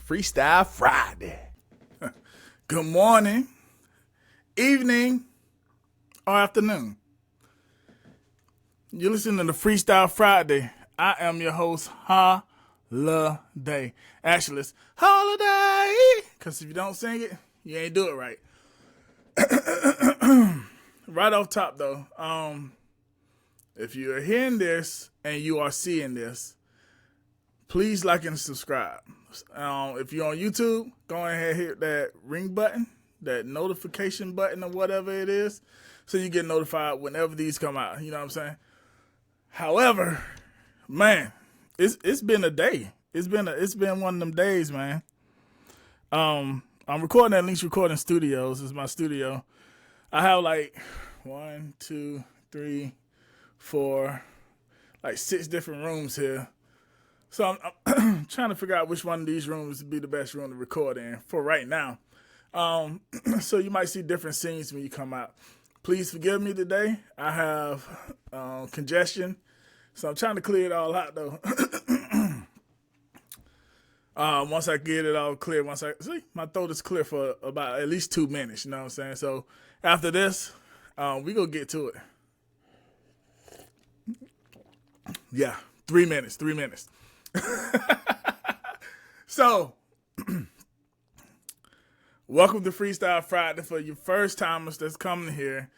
Freestyle Friday. Good morning, evening, or afternoon. You're listening to Freestyle Friday. I am your host, Holidae. Actually, it's Holiday, because if you don't sing it, you ain't do it right. Right off top, though, if you're hearing this and you are seeing this, please like and subscribe. If you're on YouTube, go ahead and hit that ring button, that notification button or whatever it is, so you get notified whenever these come out. You know what I'm saying? However, man, it's been a day. It's been one of them days, man. I'm recording at Leach Recording Studios. This is my studio. I have like 1, 2, 3, 4, like 6 different rooms here. So I'm trying to figure out which one of these rooms would be the best room to record in for right now. So you might see different scenes when you come out. Please forgive me today. I have congestion, so I'm trying to clear it all out, though. Once I get it all clear, my throat is clear for about at least 2 minutes, you know what I'm saying? So after this, we gonna get to it. Yeah, 3 minutes. So, welcome to Freestyle Friday. For your first timers that's coming here.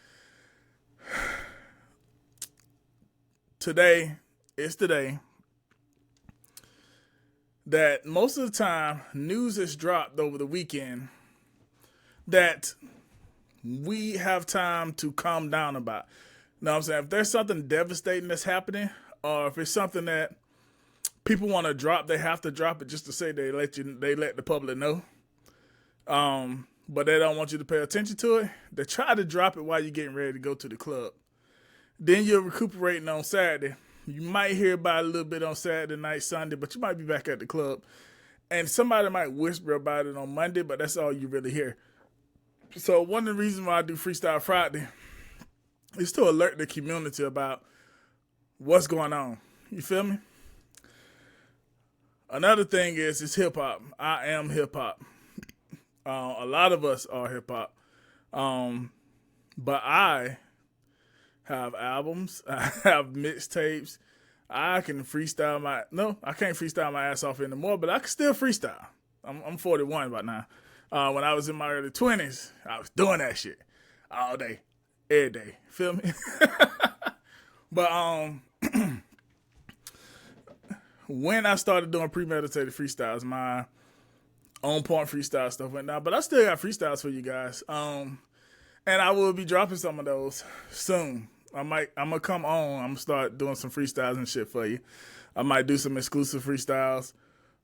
Today is the day that most of the time news is dropped over the weekend that we have time to calm down about. You know what I'm saying? If there's something devastating that's happening, or if it's something that people want to drop, they have to drop it just to say they let the public know. But they don't want you to pay attention to it. They try to drop it while you're getting ready to go to the club. Then you're recuperating on Saturday. You might hear about it a little bit on Saturday night, Sunday, but you might be back at the club. And somebody might whisper about it on Monday, but that's all you really hear. So one of the reasons why I do Freestyle Friday is to alert the community about what's going on. You feel me? Another thing is, it's hip-hop. I am hip-hop. A lot of us are hip-hop. But I have albums. I have mixtapes. I can freestyle I can't freestyle my ass off anymore, but I can still freestyle. I'm 41 by now. When I was in my early 20s, I was doing that shit all day, every day. Feel me? But, when I started doing premeditated freestyles, my on point freestyle stuff went down. But I still got freestyles for you guys. And I will be dropping some of those soon. I'm gonna come on. I'm gonna start doing some freestyles and shit for you. I might do some exclusive freestyles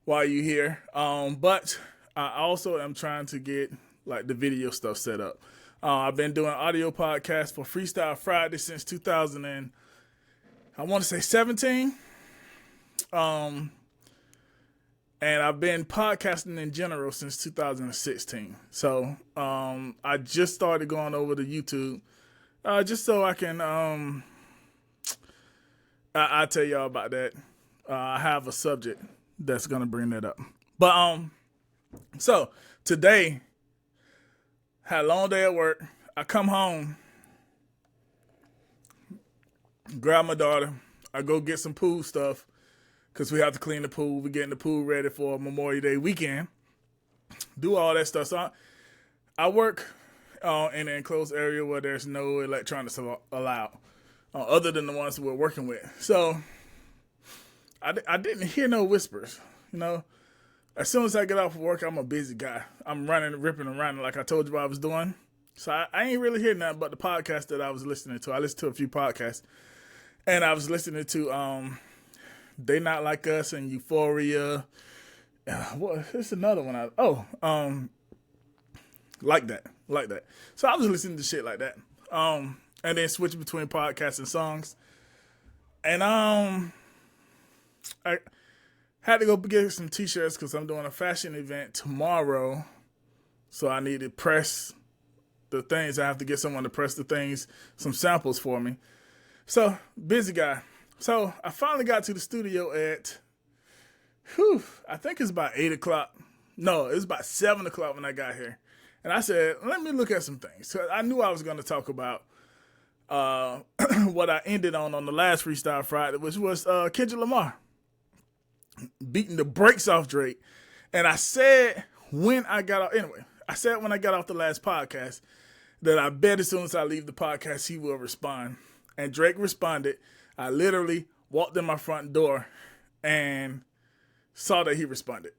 while you're here. But I also am trying to get like the video stuff set up. I've been doing audio podcasts for Freestyle Friday since 2017. And I've been podcasting in general since 2016. So, I just started going over to YouTube, just so I can, I'll tell y'all about that. I have a subject that's going to bring that up. But, so today, had a long day at work. I come home, grab my daughter. I go get some pool stuff, because we have to clean the pool. We're getting the pool ready for Memorial Day weekend. Do all that stuff. So I work in an enclosed area where there's no electronics allowed, other than the ones we're working with. So I didn't hear no whispers. You know, as soon as I get off of work, I'm a busy guy. I'm running, ripping and running like I told you I was doing. So I ain't really hear nothing but the podcast that I was listening to. I listened to a few podcasts. And I was listening to They Not Like Us and Euphoria. What? It's another one. Like that. So I was listening to shit like that. And then switching between podcasts and songs. And I had to go get some t-shirts because I'm doing a fashion event tomorrow. So I need to press the things. I have to get someone to press the things, some samples for me. So, busy guy. So I finally got to the studio at, I think it's about 8 o'clock. No, it was about 7 o'clock when I got here. And I said, let me look at some things. So I knew I was going to talk about what I ended on the last Freestyle Friday, which was Kendrick Lamar beating the brakes off Drake. And I said when I got off the last podcast that I bet as soon as I leave the podcast, he will respond. And Drake responded. I literally walked in my front door and saw that he responded.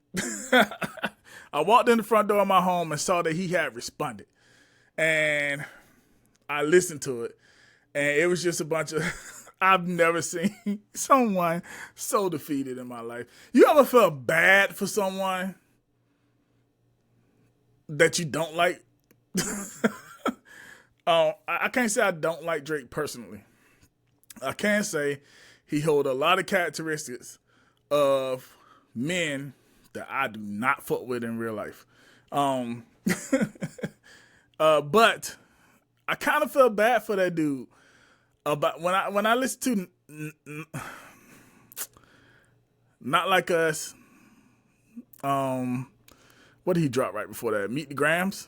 I walked in the front door of my home and saw that he had responded. And I listened to it. And it was just a bunch of, I've never seen someone so defeated in my life. You ever felt bad for someone that you don't like? I can't say I don't like Drake personally. I can say he holds a lot of characteristics of men that I do not fuck with in real life. But I kind of feel bad for that dude. About when I listen to Not Like Us, what did he drop right before that? Meet the Grams.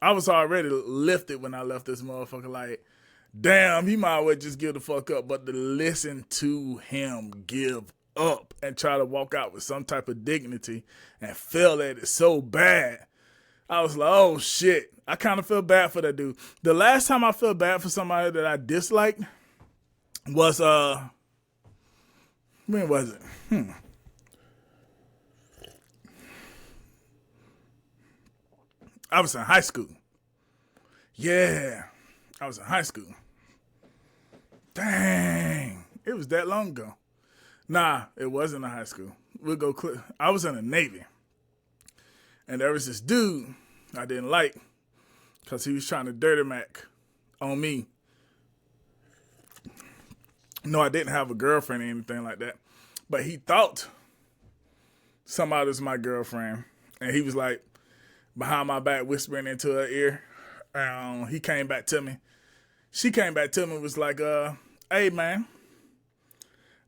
I was already lifted when I left this motherfucker. Like, damn, he might as well just give the fuck up. But to listen to him give up and try to walk out with some type of dignity and feel at it so bad, I was like, oh shit. I kind of feel bad for that dude. The last time I felt bad for somebody that I disliked was, when was it? I was in high school. Yeah, I was in high school. Dang, it was that long ago. Nah, it wasn't in high school. I was in the Navy. And there was this dude I didn't like because he was trying to dirty Mac on me. No, I didn't have a girlfriend or anything like that. But he thought somebody was my girlfriend. And he was like behind my back whispering into her ear. He came back to me. She came back to me and was like, hey, man,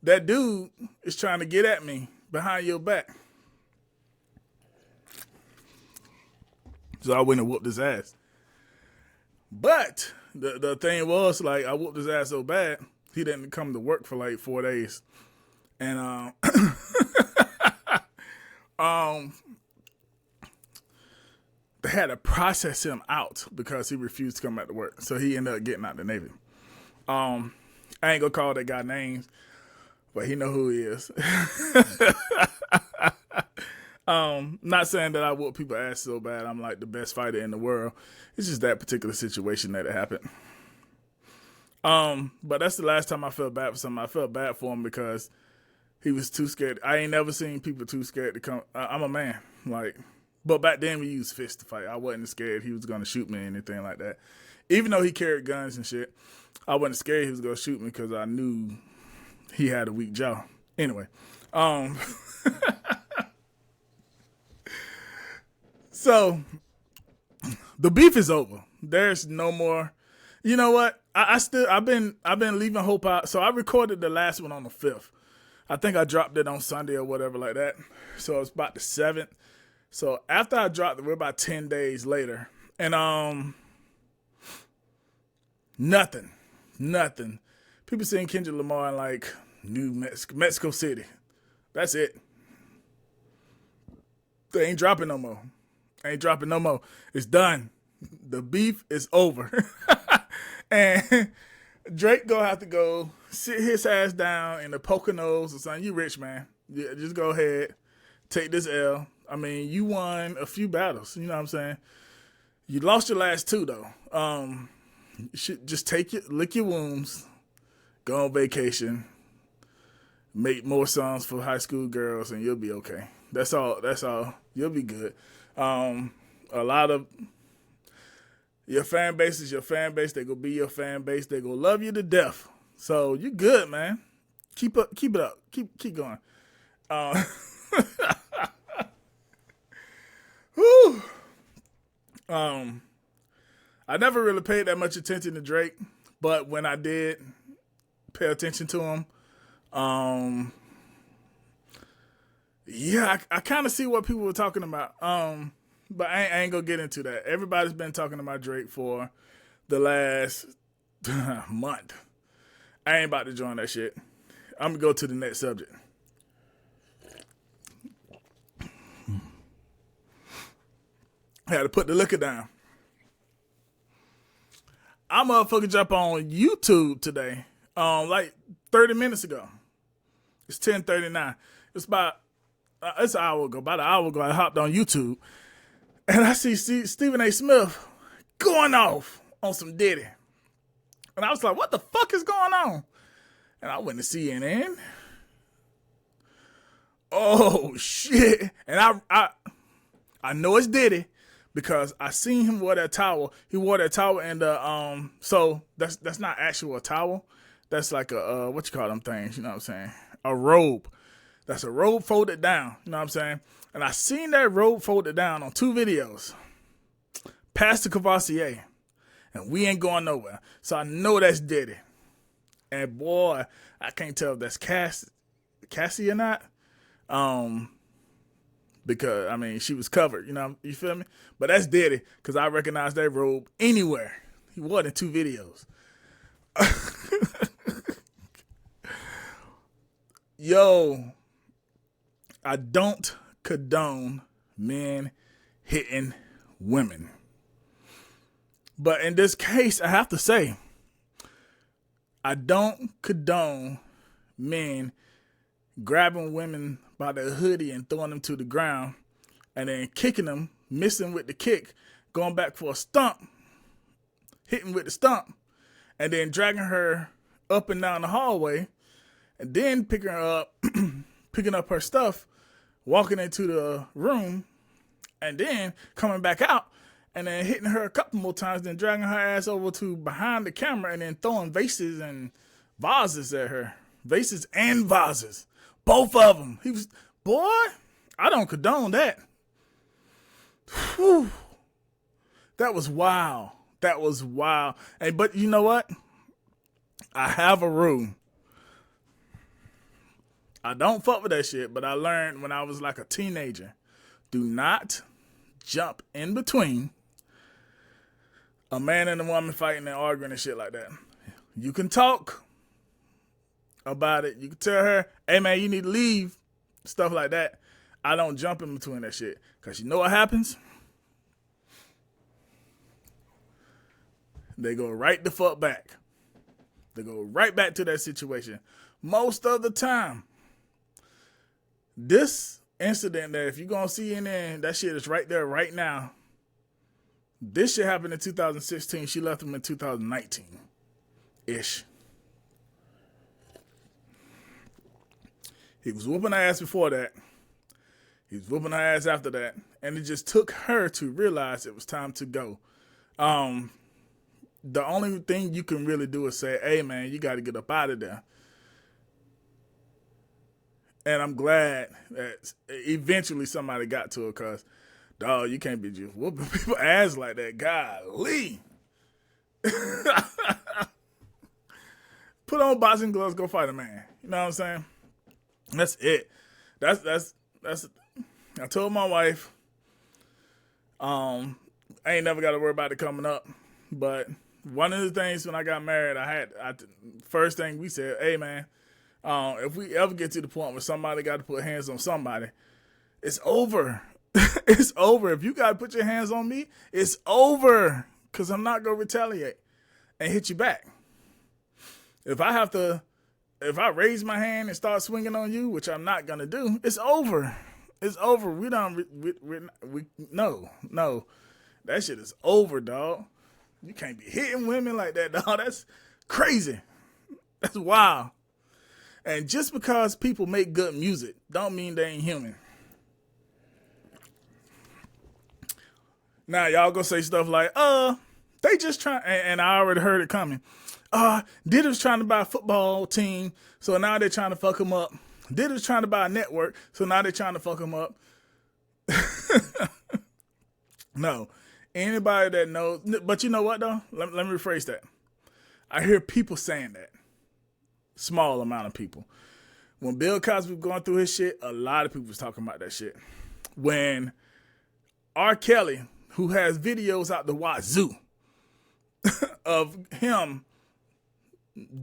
that dude is trying to get at me behind your back. So I went and whooped his ass. But the thing was, like, I whooped his ass so bad, he didn't come to work for like 4 days. And they had to process him out because he refused to come back to work. So he ended up getting out of the Navy. I ain't gonna call that guy names, but he know who he is. Not saying that I whoop people ass so bad I'm like the best fighter in the world. It's just that particular situation that it happened. But that's the last time I felt bad for something. I felt bad for him because he was too scared. I ain't never seen people too scared to come. I'm a man, like, but back then we used fists to fight. I wasn't scared he was gonna shoot me or anything like that. Even though he carried guns and shit, I wasn't scared he was gonna shoot me because I knew he had a weak jaw. Anyway, so the beef is over. There's no more. You know what? I've been leaving hope out. So I recorded the last one on the 5th. I think I dropped it on Sunday or whatever like that. So it's about the 7th. So after I dropped it, we're about 10 days later. And nothing. People seeing Kendrick Lamar in like Mexico City. That's it. They ain't dropping no more. It's done. The beef is over. And Drake gonna have to go sit his ass down in the Poconos or something. You rich, man. Yeah, just go ahead. Take this L. I mean, you won a few battles. You know what I'm saying? You lost your last 2, though. You should just lick your wounds, go on vacation, make more songs for high school girls, and you'll be okay. That's all. You'll be good. Your fan base is your fan base. They gonna be your fan base. They gonna love you to death. So you good, man. Keep it up. Keep going. Whew. I never really paid that much attention to Drake, but when I did pay attention to him, yeah, I kind of see what people were talking about. But I ain't gonna get into that. Everybody's been talking about Drake for the last month. I ain't about to join that shit. I'm gonna go to the next subject. I had to put the liquor down. I motherfucking jump on YouTube today, like 30 minutes ago. It's 10:39. It's an hour ago. About an hour ago, I hopped on YouTube, and I see Stephen A. Smith going off on some Diddy. And I was like, what the fuck is going on? And I went to CNN. Oh, shit. And I know it's Diddy because I seen him wear that towel. He wore that towel and so that's not actual a towel. That's like a, what you call them things, you know what I'm saying? A robe. That's a robe folded down, you know what I'm saying? And I seen that robe folded down on 2 videos. Pastor Cavassier. And we ain't going nowhere. So I know that's Diddy. And boy, I can't tell if that's Cassie or not. Because, I mean, she was covered, you know, you feel me? But that's Diddy, because I recognize that robe anywhere. He wore it in 2 videos. Yo, I don't condone men hitting women. But in this case, I have to say, I don't condone men grabbing women by their hoodie and throwing them to the ground and then kicking them, missing with the kick, going back for a stump, hitting with the stump, and then dragging her up and down the hallway, and then picking her up, picking up her stuff, walking into the room, and then coming back out, and then hitting her a couple more times, then dragging her ass over to behind the camera, and then throwing vases and vases at her. Vases and vases. Both of them. He was, boy, I don't condone that. Whew. That was wild. That was wild. Hey, but you know what? I have a rule. I don't fuck with that shit, but I learned when I was like a teenager. Do not jump in between a man and a woman fighting and arguing and shit like that. You can talk about it. You can tell her, hey man, you need to leave. Stuff like that. I don't jump in between that shit. Because you know what happens? They go right the fuck back. They go right back to that situation. Most of the time. This incident that if you're going to see in there, that shit is right there right now. This shit happened in 2016. She left him in 2019-ish. He was whooping her ass before that. He was whooping her ass after that. And it just took her to realize it was time to go. The only thing you can really do is say, hey, man, you got to get up out of there. And I'm glad that eventually somebody got to her because, dog, you can't be just whooping people's ass like that. Golly. Put on boxing gloves, go fight a man. You know what I'm saying? That's it. That's I told my wife, I ain't never got to worry about it coming up. But one of the things when I got married, first thing we said, hey man, if we ever get to the point where somebody got to put hands on somebody, it's over. It's over. If you got to put your hands on me, it's over. Because I'm not going to retaliate and hit you back. If I raise my hand and start swinging on you, which I'm not going to do, it's over. It's over. No. That shit is over, dog. You can't be hitting women like that, dog. That's crazy. That's wild. And just because people make good music don't mean they ain't human. Now, y'all gonna say stuff like, They just trying, and I already heard it coming. Diddy was trying to buy a football team, so now they're trying to fuck him up. Diddy was trying to buy a network, so now they're trying to fuck him up. No. Anybody that knows, but you know what though? Let me rephrase that. I hear people saying that. Small amount of people. When Bill Cosby was going through his shit, a lot of people was talking about that shit. When R. Kelly, who has videos out the wazoo of him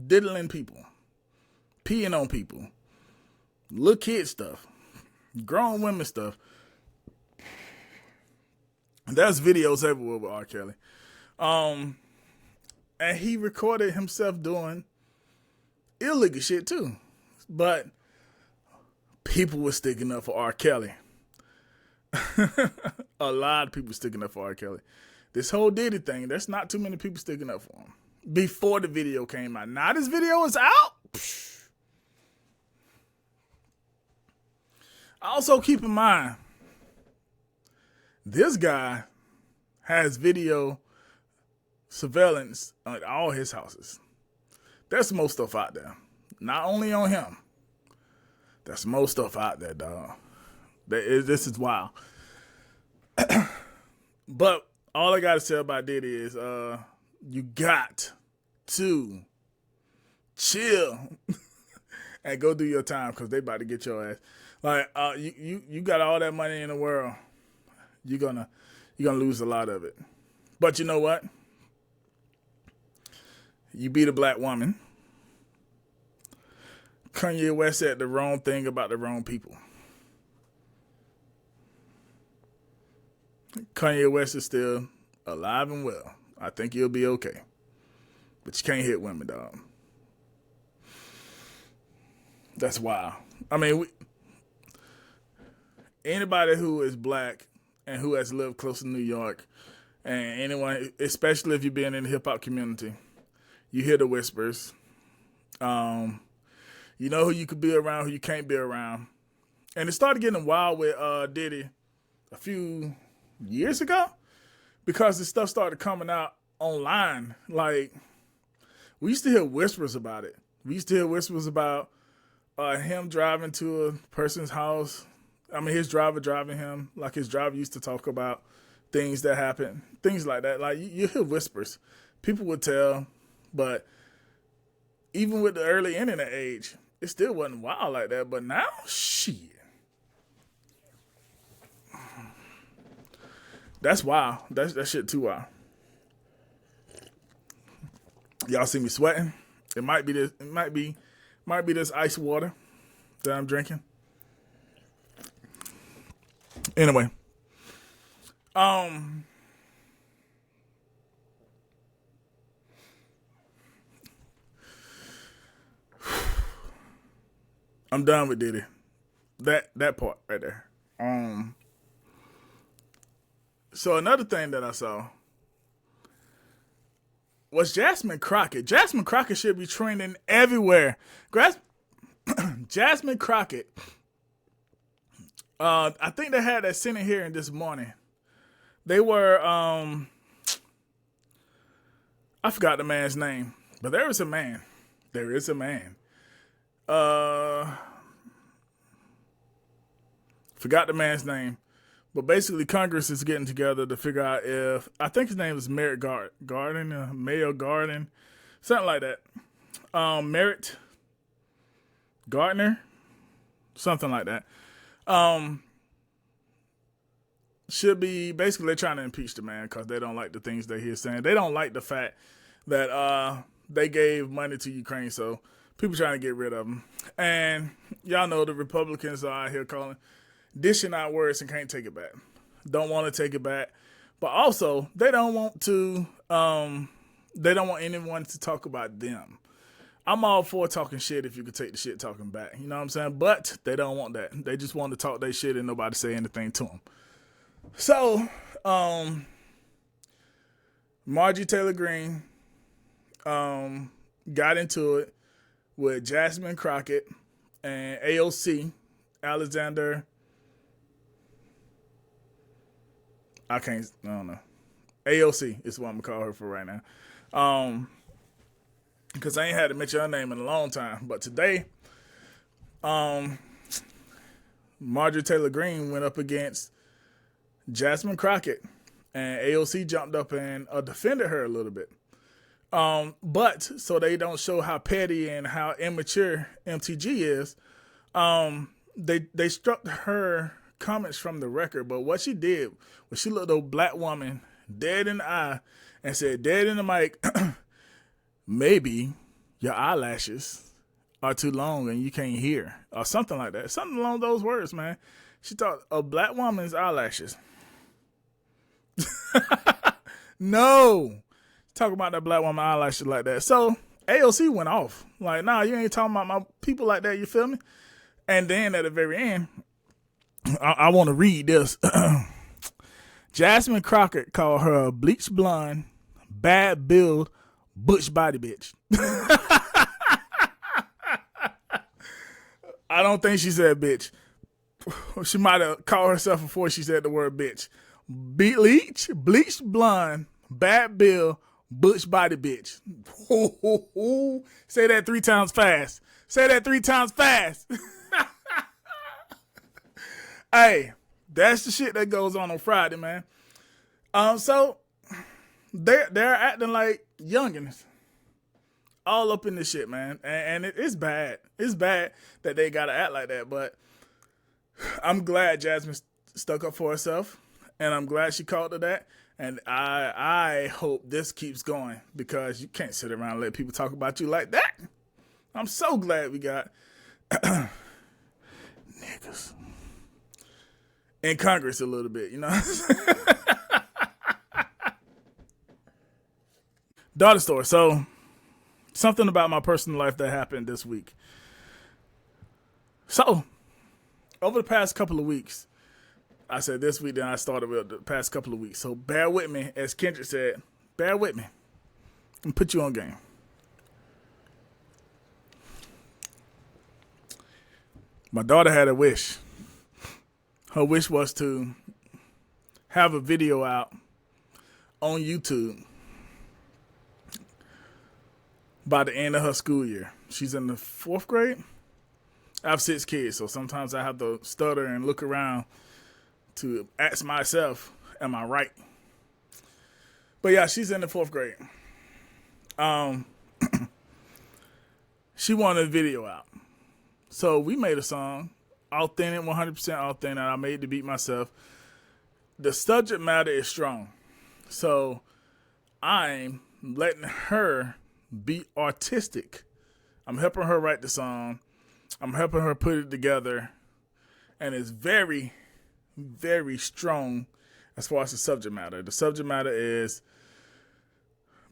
diddling people, peeing on people, little kid stuff, grown women stuff. There's videos everywhere with R. Kelly. And he recorded himself doing illegal shit too. But people were sticking up for R. Kelly. A lot of people sticking up for R. Kelly. This whole Diddy thing, there's not too many people sticking up for him. Before the video came out. Now this video is out. Also keep in mind, this guy has video surveillance on all his houses. There's more stuff out there. Not only on him. There's more stuff out there, dog. This is wild. But all I got to say about Diddy is you got to chill and go do your time because they about to get your ass. Like you got all that money in the world. You're gonna lose a lot of it. But you know what? You beat a black woman. Kanye West said the wrong thing about the wrong people. Kanye West is still alive and well. I think he'll be okay. But you can't hit women, dog. That's wild. I mean, anybody who is black and who has lived close to New York, and anyone, especially if you've been in the hip-hop community, you hear the whispers. You know who you could be around, who you can't be around. And it started getting wild with Diddy a few years ago because this stuff started coming out online. Like, we used to hear whispers about it. We used to hear whispers about him driving to a person's house. I mean, his driver driving him. Like, his driver used to talk about things that happened. Things like that. Like, you hear whispers. People would tell. But even with the early internet age, it still wasn't wild like that. But now, shit. That's wild. That shit too wild. Y'all see me sweating? It might be this. It might be this ice water that I'm drinking. Anyway, I'm done with Diddy. That part right there. So another thing that I saw was Jasmine Crockett. Jasmine Crockett should be trending everywhere. Jasmine Crockett. I think they had that Senate hearing this morning. They were, I forgot the man's name, but there is a man. There is a man. Forgot the man's name. But basically, Congress is getting together to figure out if, I think his name is Merrick Garden, Mayor Garden, something like that. Merritt Gardner, something like that. Should be, basically, they're trying to impeach the man because they don't like the things that he's saying. They don't like the fact that they gave money to Ukraine, so people trying to get rid of them. And y'all know the Republicans are out here calling, dishing out words and can't take it back. Don't want to take it back. But also, they don't want anyone to talk about them. I'm all for talking shit if you could take the shit talking back. You know what I'm saying? But they don't want that. They just want to talk their shit and nobody say anything to them. So, Marjorie Taylor Greene got into it with Jasmine Crockett and AOC, I don't know. AOC is what I'm gonna call her for right now. Because I ain't had to mention her name in a long time. But today, Marjorie Taylor Greene went up against Jasmine Crockett, and AOC jumped up and defended her a little bit. But so they don't show how petty and how immature MTG is, they struck her comments from the record. But what she did was she looked a black woman dead in the eye and said, dead in the mic, maybe your eyelashes are too long and you can't hear, or something like that. Something along those words, man. She thought a black woman's eyelashes. No. Talk about that black woman eyelashes like that. So AOC went off. Like, nah, you ain't talking about my people like that, you feel me? And then at the very end, I want to read this. Jasmine Crockett called her a bleach blonde, bad build, butch body bitch. I don't think she said bitch. She might have called herself before she said the word bitch. Bleach blonde, bad build, butch body bitch. Say that 3 times fast. Say that 3 times fast. Hey, that's the shit that goes on Friday, man. So they're acting like youngins, all up in this shit, man, and it's bad. It's bad that they gotta act like that. But I'm glad Jasmine stuck up for herself, and I'm glad she called to that. And I hope this keeps going, because you can't sit around and let people talk about you like that. I'm so glad we got niggas in Congress a little bit, you know. Daughter story. So something about my personal life that happened this week. So over the past couple of weeks, I said this week, then I started with the past couple of weeks. So bear with me, as Kendrick said, bear with me and put you on game. My daughter had a wish. Her wish was to have a video out on YouTube by the end of her school year. She's in the 4th grade. I have 6 kids, so sometimes I have to stutter and look around to ask myself, am I right? But yeah, she's in the 4th grade. She wanted a video out. So we made a song, authentic, 100% authentic. I made the beat myself. The subject matter is strong. So I'm letting her be artistic. I'm helping her write the song. I'm helping her put it together. And it's very, very strong as far as the subject matter. The subject matter is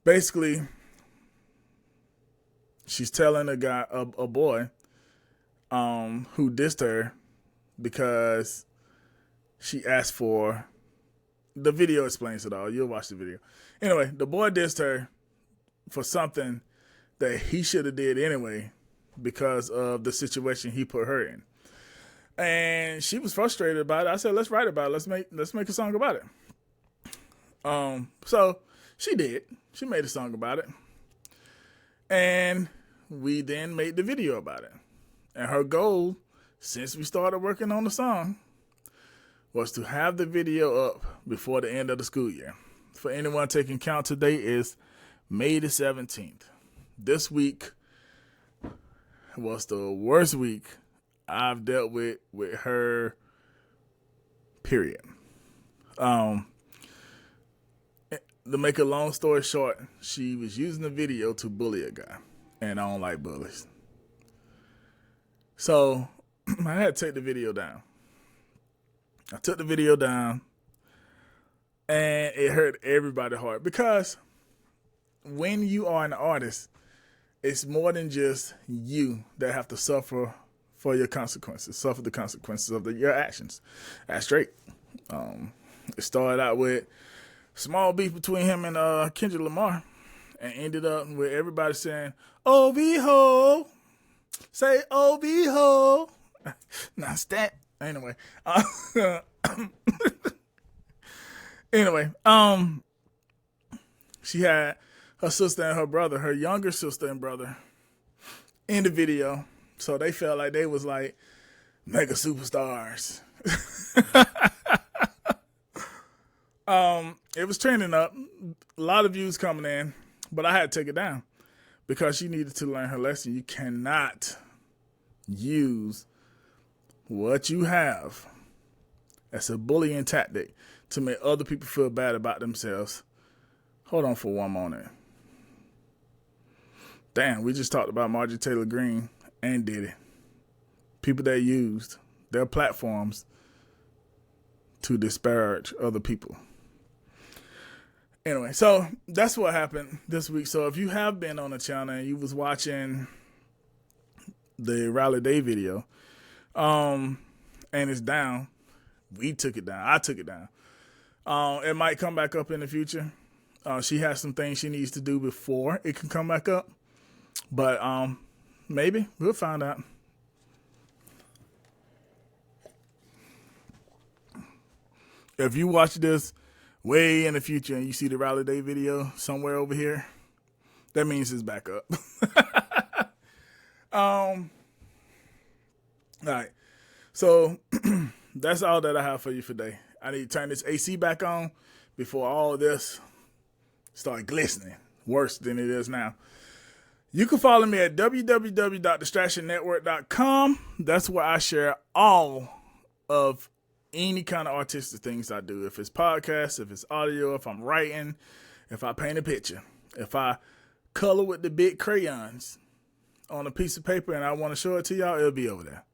basically she's telling a guy, a boy, who dissed her because she asked for, the video explains it all. You'll watch the video. Anyway, the boy dissed her for something that he should have did anyway because of the situation he put her in. And she was frustrated about it. I said, let's write about it. Let's make a song about it. So she did. She made a song about it. And we then made the video about it. And her goal, since we started working on the song, was to have the video up before the end of the school year. For anyone taking count, today is May the 17th. This week was the worst week I've dealt with her, period. To make a long story short, she was using the video to bully a guy, and I don't like bullies. So I had to take the video down. I took the video down, and it hurt everybody's heart, because when you are an artist, it's more than just you that have to suffer for your consequences, suffer the consequences of your actions. That's Drake. It started out with small beef between him and Kendrick Lamar, and ended up with everybody saying, "Oh, ho, say oh, ho." Now stat. Anyway, She had her sister and her brother, her younger sister and brother, in the video. So they felt like they was like mega superstars. It was trending up. A lot of views coming in, but I had to take it down because she needed to learn her lesson. You cannot use what you have as a bullying tactic to make other people feel bad about themselves. Hold on for one moment. Damn, we just talked about Marjorie Taylor Greene and Diddy. People that used their platforms to disparage other people. Anyway, so that's what happened this week. So if you have been on the channel and you was watching the Holidae video, and it's down, we took it down. I took it down. It might come back up in the future. She has some things she needs to do before it can come back up. But maybe. We'll find out. If you watch this way in the future and you see the Holidae video somewhere over here, that means it's back up. All right. So that's all that I have for you today. I need to turn this AC back on before all of this start glistening worse than it is now. You can follow me at www.distractionnetwork.com. That's where I share all of any kind of artistic things I do. If it's podcasts, if it's audio, if I'm writing, if I paint a picture, if I color with the big crayons on a piece of paper and I want to show it to y'all, it'll be over there.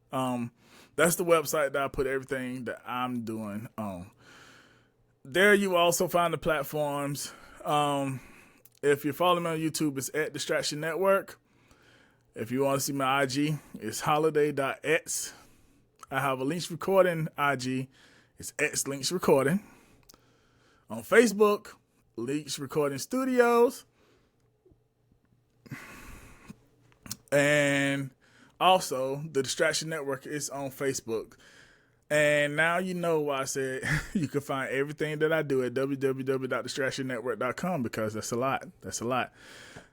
That's the website that I put everything that I'm doing on. There you also find the platforms. If you're following me on YouTube, it's at Distraction Network. If you want to see my IG, it's holidae.x. I have a Links Recording IG. It's X Links Recording. On Facebook, Links Recording Studios. And also, the Distraction Network is on Facebook. And now you know why I said you can find everything that I do at www.distractionnetwork.com, because that's a lot. That's a lot.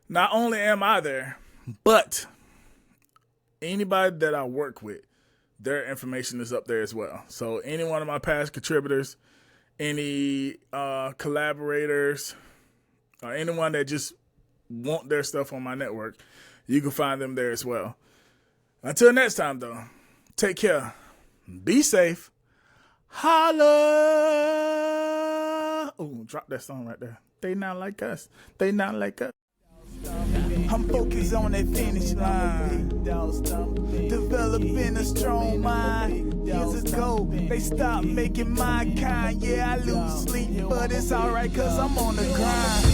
Not only am I there, but anybody that I work with, their information is up there as well. So any one of my past contributors, any collaborators, or anyone that just want their stuff on my network, you can find them there as well. Until next time, though, take care. Be safe. Holla. Oh, drop that song right there. They not like us. They not like us. I'm focused on that finish line. Developing a strong mind. Years ago, they stopped making my kind. Yeah, I lose sleep, but it's alright, cause I'm on the grind.